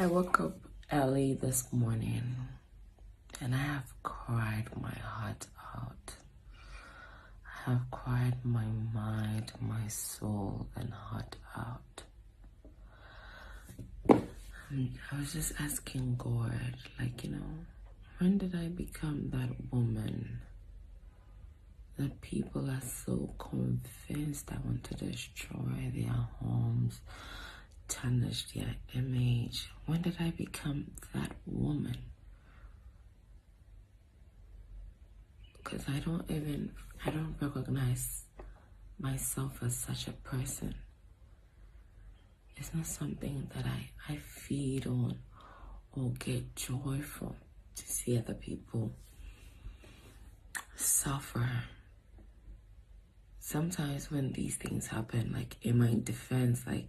I woke up early this morning and I have cried my heart out. I have cried my mind, my soul, and heart out. I was just asking God, when did I become that woman that people are so convinced I want to destroy their homes, tarnish their image? When did I become that woman? Because I don't recognize myself as such a person. It's not something that I feed on or get joy from, to see other people suffer. Sometimes when these things happen, in my defense, I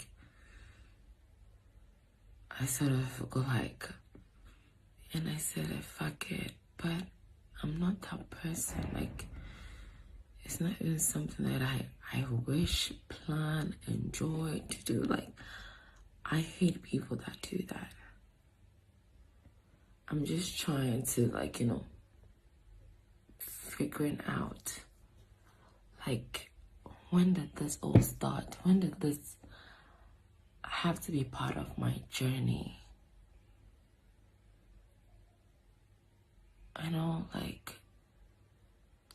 sort of go and I said, fuck it, but I'm not that person. It's not even something that I wish, plan, enjoy to do. I hate people that do that. I'm just trying to, figuring out, when did this all start? When did this have to be part of my journey? I know,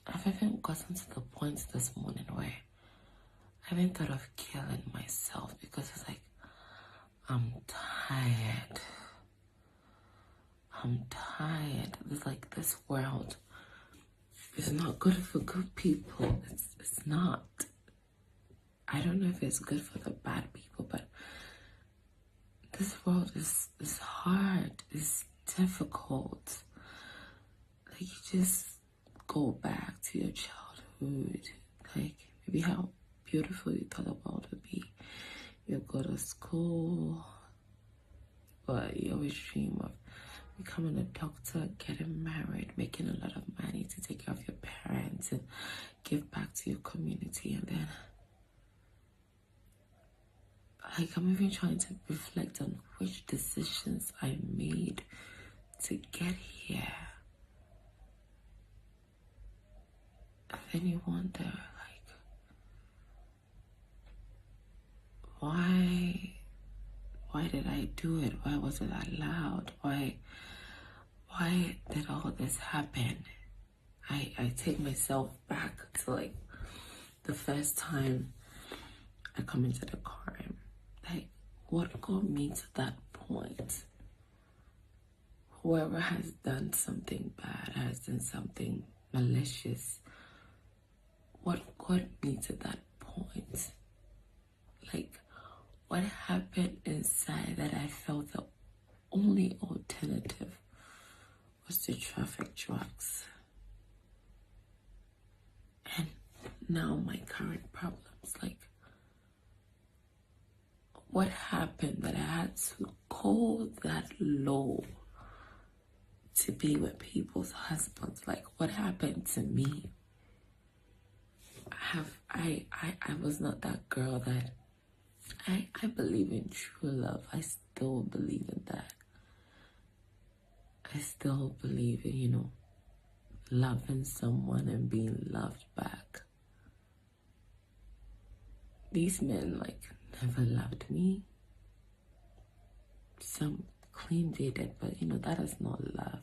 I've even gotten to the point this morning where I haven't thought of killing myself because it's I'm tired. I'm tired. It's this world is not good for good people. It's not. I don't know if it's good for the bad people, but this world is hard. It's difficult. You just go back to your childhood. Maybe how beautiful you thought the world would be. You go to school, but you always dream of becoming a doctor, getting married, making a lot of money to take care of your parents and give back to your community. And then, I'm even trying to reflect on which decisions I made to get here. And then you wonder, why did I do it? Why was it allowed? Why did all this happen? I take myself back to the first time I committed a crime. What got me to that point? Whoever has done something bad, has done something malicious, what got me to that point? What happened inside that I felt the only alternative was to traffic drugs? And now my current problems, what happened that I had to go that low to be with people's husbands? What happened to me? I was not that girl that I believe in true love. I still believe in that. I still believe in, loving someone and being loved back. These men, never loved me. Some claim they did, but, that is not love.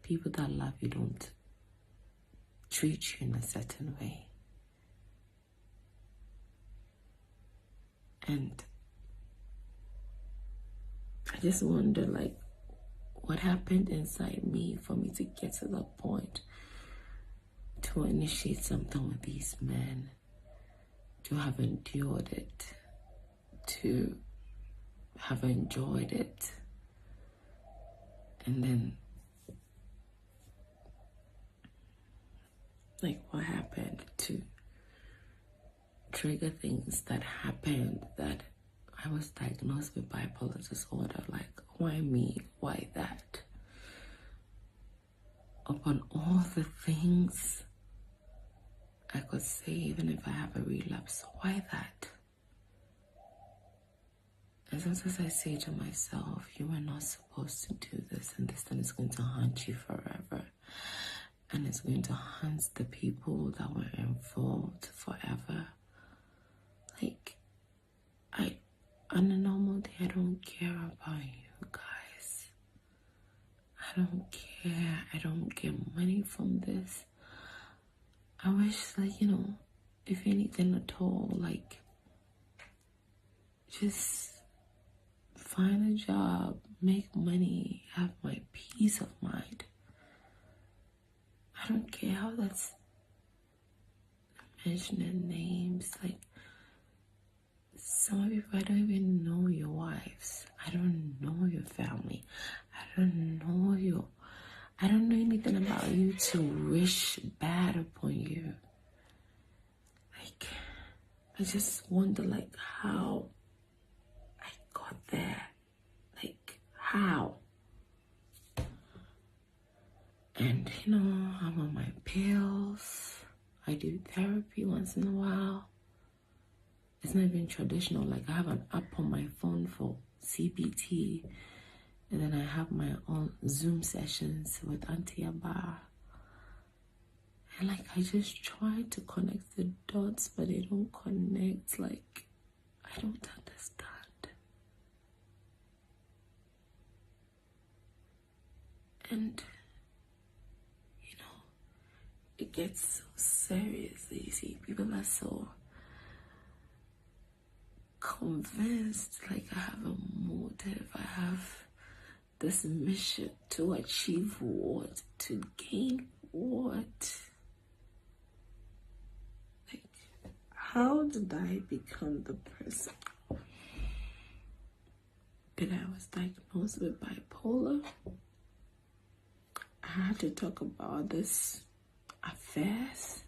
People that love you don't treat you in a certain way. And I just wonder, what happened inside me for me to get to the point to initiate something with these men, to have endured it, to have enjoyed it, and then, what happened to trigger things that happened, that I was diagnosed with bipolar disorder. Why me? Why that? Upon all the things I could say, even if I have a relapse, why that? And sometimes I say to myself, you were not supposed to do this, and this thing is going to haunt you forever. And it's going to haunt the people that were involved forever. Like, on a normal day, I don't care about you guys. I don't care. I don't get money from this. I wish, like, you know, if anything at all, like, just find a job, make money, have my peace of mind. I don't care how that's mentioning names. Like, some people, I don't even know your wives. I don't know your family. I don't know you. I don't know anything about you to wish bad upon you. Like, I just wonder, like, how I got there. Like, how? And, you know, I'm on my pills. I do therapy once in a while. It's not even traditional. Like, I have an app on my phone for CBT. And then I have my own Zoom sessions with Auntie Abba. And, like, I just try to connect the dots, but they don't connect. Like, I don't understand. And, you know, it gets so serious. You see, people are so convinced, like, I have a motive. I have this mission to achieve what? To gain what? Like, how did I become the person? But I was diagnosed with bipolar. I had to talk about this affairs.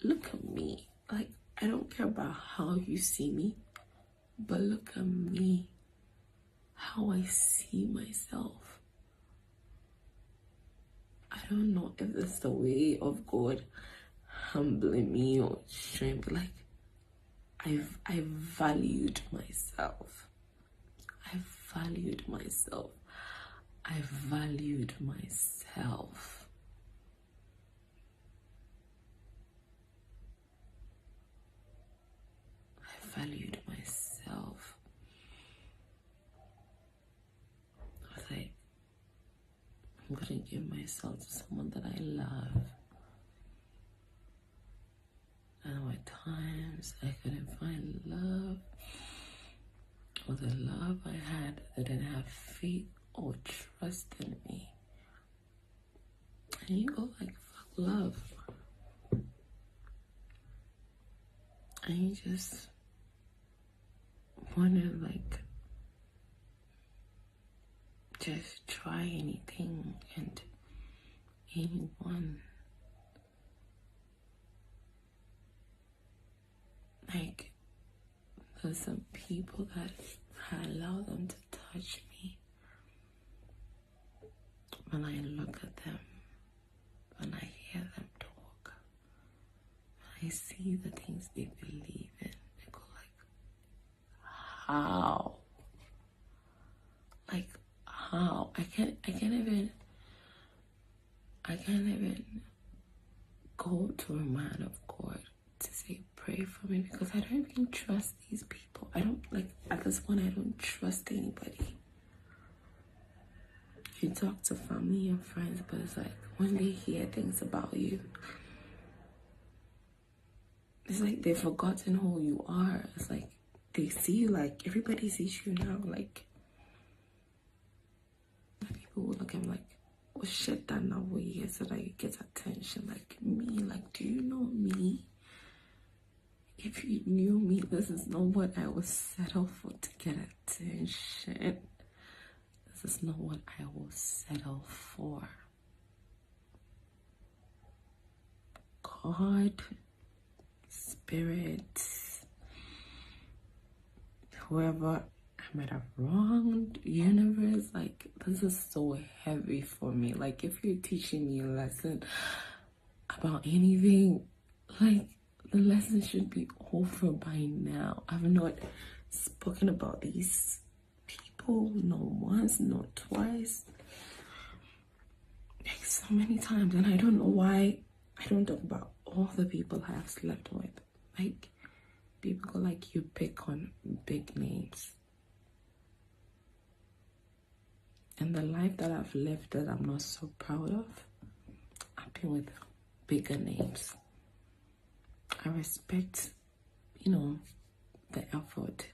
Look at me. Like, I don't care about how you see me, but look at me. How I see myself. I don't know if it's the way of God humbling me or showing me, like, I valued myself. I valued myself. I valued myself. I valued myself. I was like, I'm gonna give myself to someone that I love. And at times I couldn't find love, or the love I had that didn't have faith or trust in me. And you go like, fuck love. And you just wanna, like, just try anything and anyone. Like, there's some people that I allow them to touch me. When I look at them, when I hear them talk, when I see the things they believe in, I go like, how? Like, how? I can't even go to a man of God to say, pray for me, because I don't even trust these people. I don't, like, at this point, I don't trust anybody. You talk to family and friends, but it's like, when they hear things about you, it's like they've forgotten who you are. It's like they see you, like, everybody sees you now, like, people will look at me like, oh shit, that now we here so that you get attention. Like, me, like, do you know me? If you knew me, this is not what I would settle for to get attention. This is not what I will settle for. God, Spirit, whoever I might have wronged, universe, like, this is so heavy for me. Like, if you're teaching me a lesson about anything, like, the lesson should be over by now. I've not spoken about these people, not once, not twice, like so many times, and I don't know why I don't talk about all the people I have slept with. Like, people go like, you pick on big names. And the life that I've lived that I'm not so proud of, I've been with bigger names. I respect, you know, the effort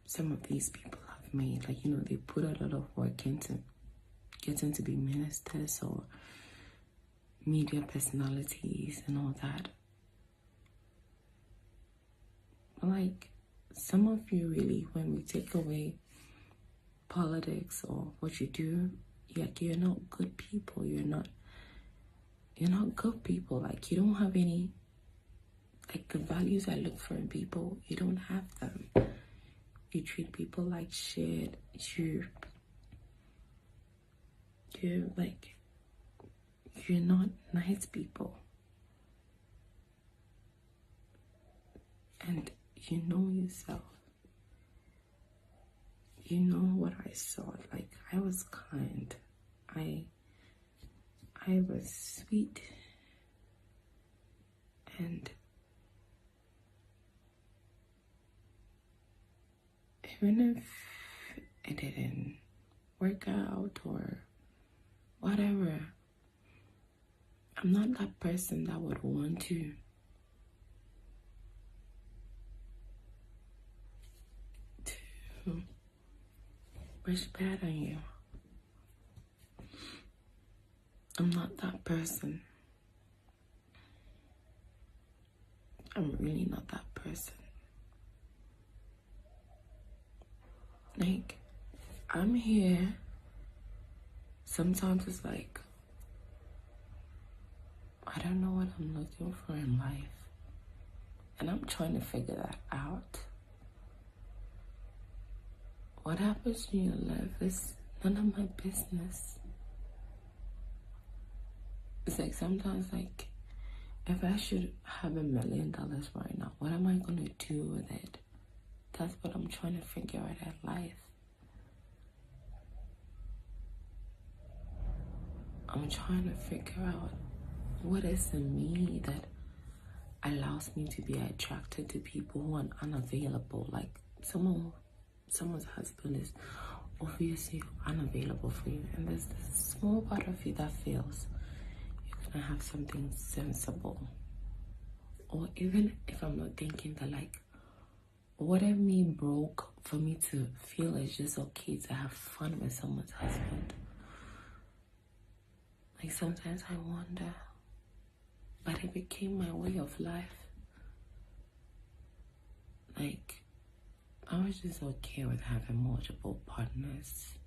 some of these people have made. Like, you know, they put a lot of work into getting to be ministers or media personalities and all that. Like, some of you really, when we take away politics or what you do, like, you're not good people. You're not good people. Like, you don't have any, like, the values I look for in people, you don't have them. You treat people like shit. You're not nice people. And you know yourself. You know what I saw. Like, I was kind. I was sweet. And even if it didn't work out or whatever, I'm not that person that would want to wish bad on you. I'm not that person. I'm really not that person. Like, I'm here. Sometimes it's like, I don't know what I'm looking for in life. And I'm trying to figure that out. What happens in your life is none of my business. It's like, sometimes, like, if I should have $1 million right now, what am I going to do with it? That's what I'm trying to figure out in life. I'm trying to figure out what is in me that allows me to be attracted to people who are unavailable. Like, someone's husband is obviously unavailable for you, and there's this small part of you that feels you're gonna have something sensible. Or even if I'm not thinking that, like, what if me broke for me to feel it's just okay to have fun with someone's husband? Like, sometimes I wonder, but it became my way of life. Like, I was just okay with having multiple partners.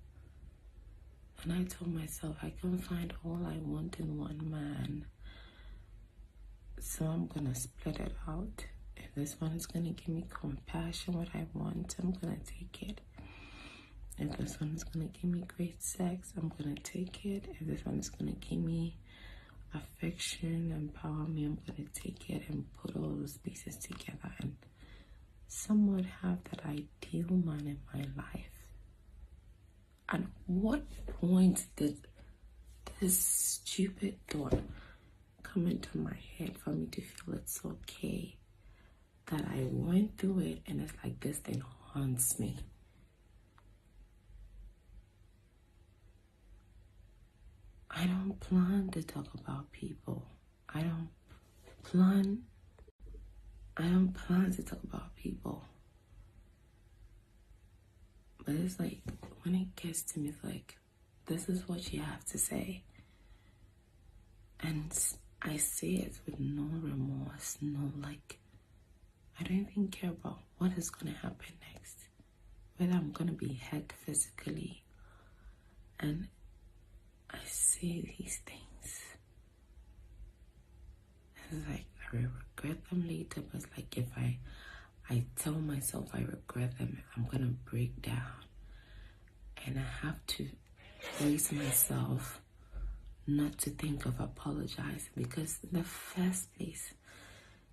And I told myself I can find all I want in one man. So I'm gonna split it out. If this one is gonna give me compassion, what I want, I'm gonna take it. If this one is gonna give me great sex, I'm gonna take it. If this one is gonna give me affection, empower me, I'm gonna take it and put all those pieces together and somewhat have that ideal man in my life. At what point did this stupid thought come into my head for me to feel it's okay that I went through it and it's like this thing haunts me? I don't plan to talk about people. I don't plan to talk about people. But it's like, when it gets to me, it's like, this is what you have to say. And I say it with no remorse, no, like, I don't even care about what is going to happen next. Whether I'm going to be hurt physically. And I say these things. It's like, I will regret them later, but it's like, if I tell myself I regret them, I'm going to break down. And I have to raise myself not to think of apologizing, because in the first place,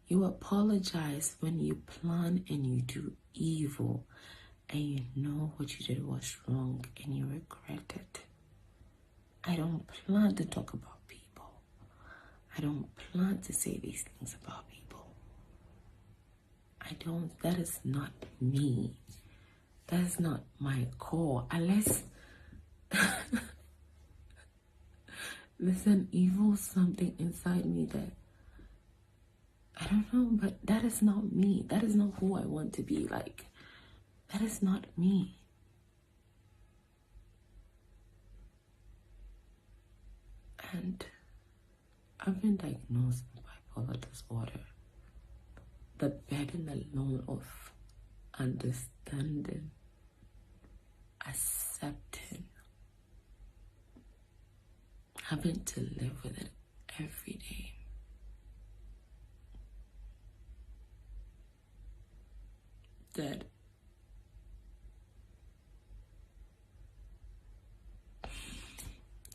You apologize when you plan and you do evil and you know what you did was wrong and you regret it. I don't plan to talk about people. I don't plan to say these things about people. That is not me. That is not my core. Unless there's an evil something inside me that I don't know, but that is not me. That is not who I want to be like. That is not me. And I've been diagnosed with bipolar disorder. The burden alone of understanding, accepting, having to live with it every day. That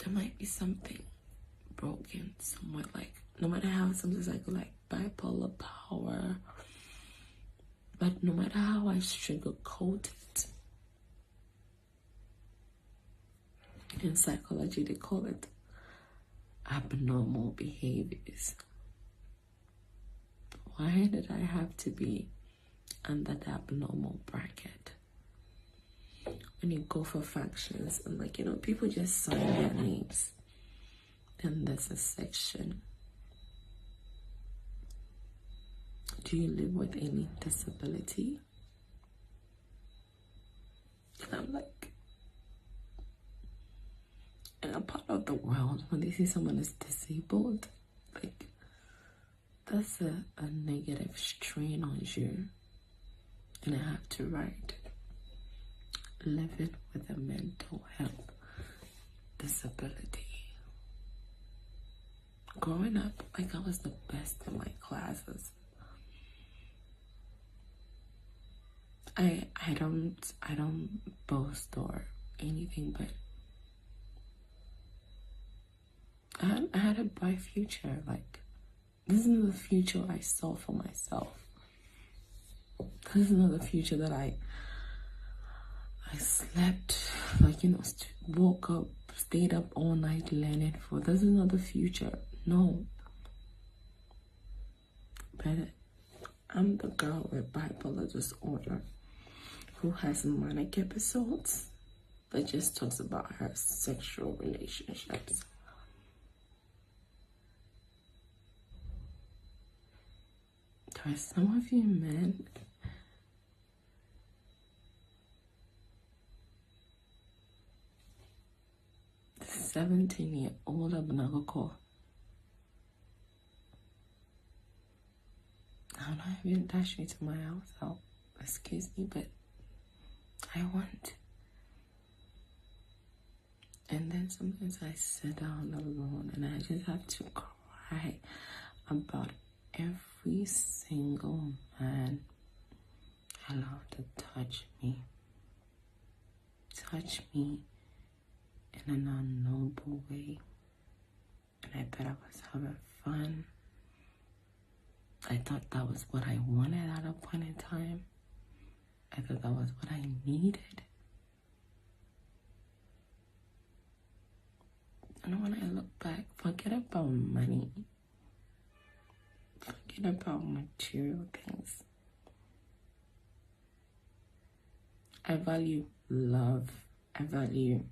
there might be something broken somewhere, like no matter how sometimes I go like bipolar power, but no matter how I sugarcoat it, in psychology they call it abnormal behaviors. Why did I have to be under the abnormal bracket? When you go for functions and like, people just sign their names, then there's a section. Do you live with any disability? And I'm like, in a part of the world, when they see someone is disabled, like, that's a negative strain on you. And I have to write, living with a mental health disability. Growing up, like, I was the best in my classes. I don't boast or anything, but I had a bright future. Like, this is the future I saw for myself. This is not the future that I slept, like, woke up, stayed up all night learning for. This is not the future. No. But I'm the girl with bipolar disorder who has manic episodes that just talks about her sexual relationships. There are some of you men the 17-year-old Abena Korkor. I'm not even dash me to my house out. Excuse me, but I want. And then sometimes I sit down alone and I just have to cry about every single man allowed to touch me in an unknowable way. And I thought I was having fun. I thought that was what I wanted at a point in time. I thought that was what I needed. And when I look back, forget about money. Forget about material things. I value love. I value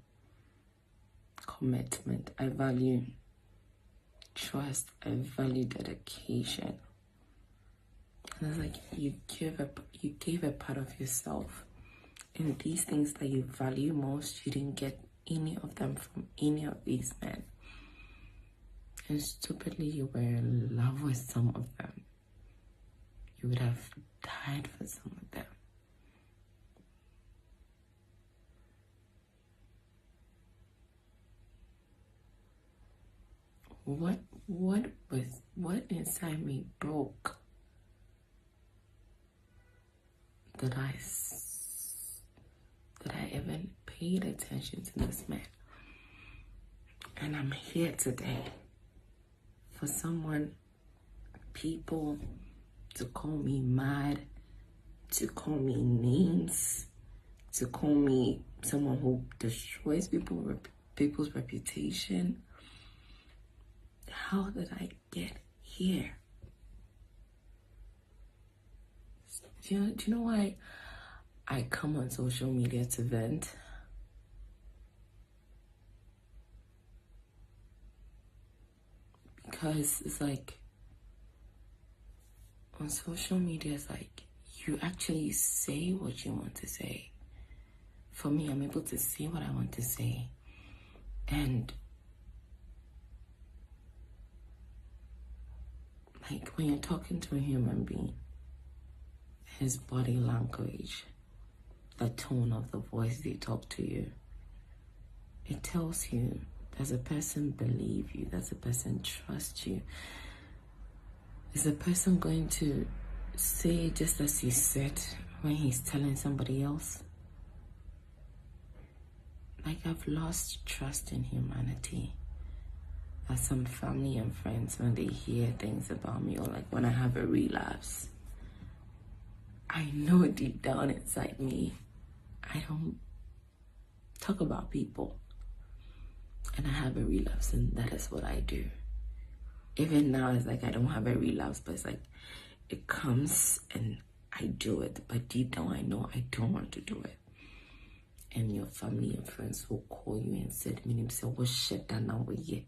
commitment. I value trust. I value dedication. And it's like you gave a part of yourself. And these things that you value most, you didn't get any of them from any of these men. And stupidly, you were in love with some of them. You would have died for some of them. What inside me broke that I even paid attention to this man? And I'm here today for someone, people to call me mad, to call me names, to call me someone who destroys people's reputation. How did I get here? Do you know why I come on social media to vent? Because it's like, on social media, it's like, you actually say what you want to say. For me, I'm able to say what I want to say. And like, when you're talking to a human being, his body language, the tone of the voice they talk to you, it tells you, does a person believe you? Does a person trust you? Is a person going to say just as he said when he's telling somebody else? Like, I've lost trust in humanity. As some family and friends, when they hear things about me, or like when I have a relapse, I know deep down inside me, I don't talk about people. And I have a relapse, and that is what I do. Even now, it's like I don't have a relapse, but it's like it comes and I do it. But deep down, I know I don't want to do it. And your family and friends will call you and say, "What shit that now we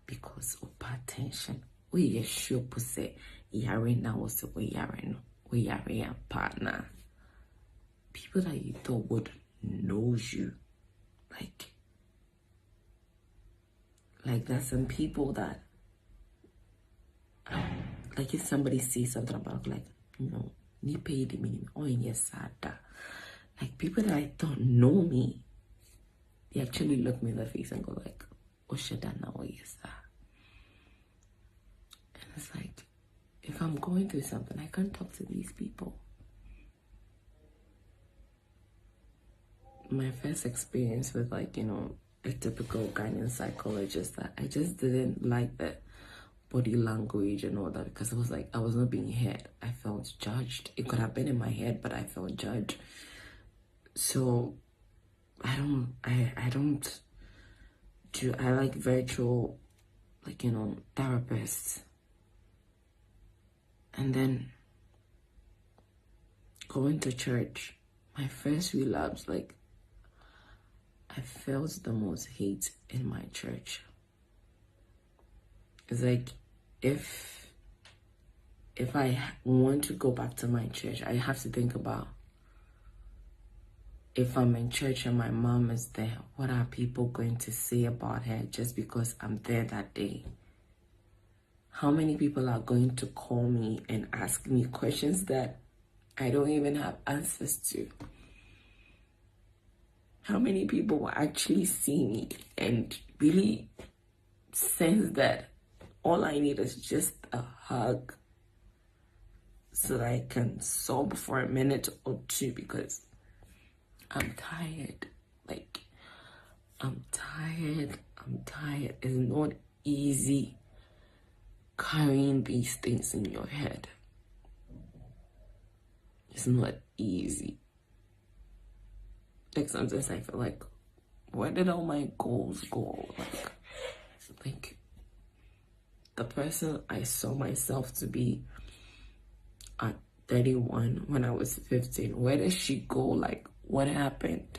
because of attention. We sure say yare now was we yare no. We yare a partner. People that you thought would know you. Like there's some people that like if somebody says something about ni pay the minimum or in yes like people that I don't know me, they actually look me in the face and go like, "Oh shit, that now yes." And it's like, if I'm going through something, I can't talk to these people. My first experience with a typical Ghanaian psychologist, that I just didn't like the body language and all that, because it was like I was not being heard. I felt judged. It could have been in my head, but I felt judged. So I like virtual therapists. And then going to church, my first relapse, I felt the most hate in my church. It's like if I want to go back to my church, I have to think about, if I'm in church and my mom is there, what are people going to say about her just because I'm there that day? How many people are going to call me and ask me questions that I don't even have answers to? How many people will actually see me and really sense that all I need is just a hug so that I can sob for a minute or two, because I'm tired. I'm tired. It's not easy carrying these things in your head. It's not easy. Sometimes I feel like, where did all my goals go? Like the person I saw myself to be at 31 when I was 15, where did she go? What happened?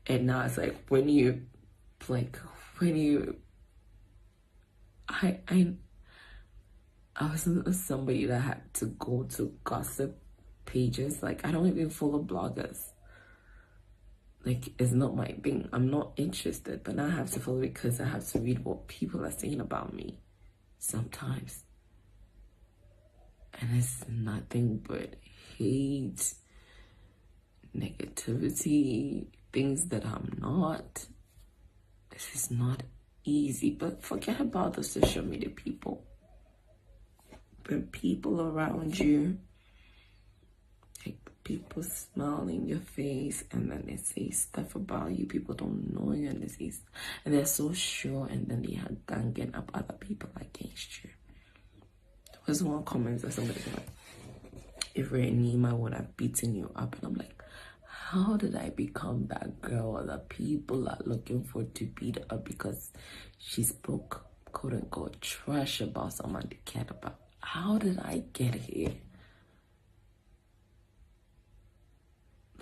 And now it's like, I wasn't somebody that had to go to gossip pages. I don't even follow bloggers. It's not my thing. I'm not interested, but now I have to follow it because I have to read what people are saying about me sometimes. And it's nothing but hate, negativity, things that I'm not. This is not easy. But forget about the social media people. But people around you, people smile in your face and then they say stuff about you. People don't know you and they're so sure, and then they are ganging up other people against you. was one comment that somebody said, like, if Nima would have beaten you up, and I'm like, how did I become that girl that people are looking for to beat up because she spoke, quote unquote, trash about someone they cared about? How did I get here?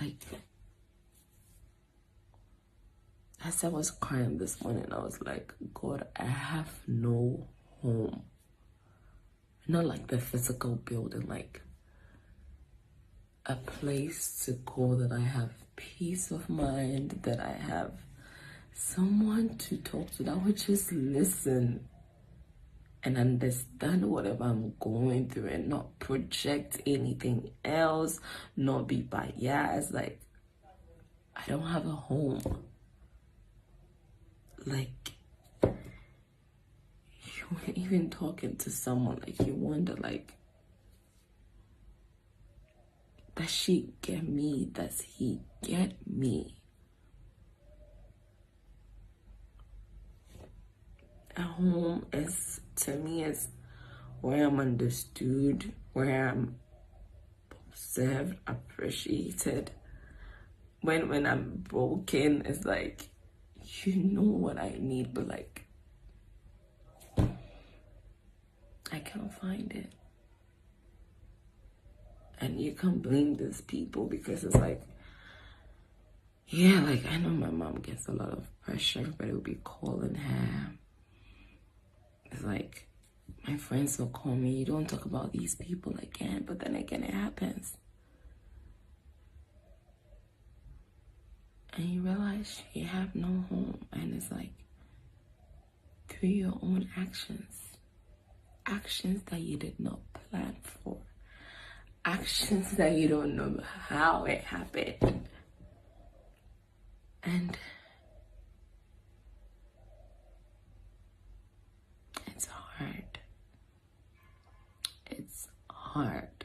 Like, as I was crying this morning, I was like, God, I have no home. Not like the physical building, like a place to go that I have peace of mind, that I have someone to talk to that would just listen and understand whatever I'm going through and not project anything else, not be biased. Like, I don't have a home. Like, you even talking to someone, like, you wonder, like, does she get me? Does he get me? A home is, to me, is where I'm understood, where I'm observed, appreciated. When I'm broken, it's like, you know what I need, but like, I can't find it. And you can't blame these people, because it's like, yeah, like, I know my mom gets a lot of pressure. Everybody will be calling her. It's like, my friends will call me, you don't talk about these people again. But then again, it happens. And you realize you have no home. And it's like, through your own actions that you did not plan for, actions that you don't know how it happened. And it's hard. It's hard.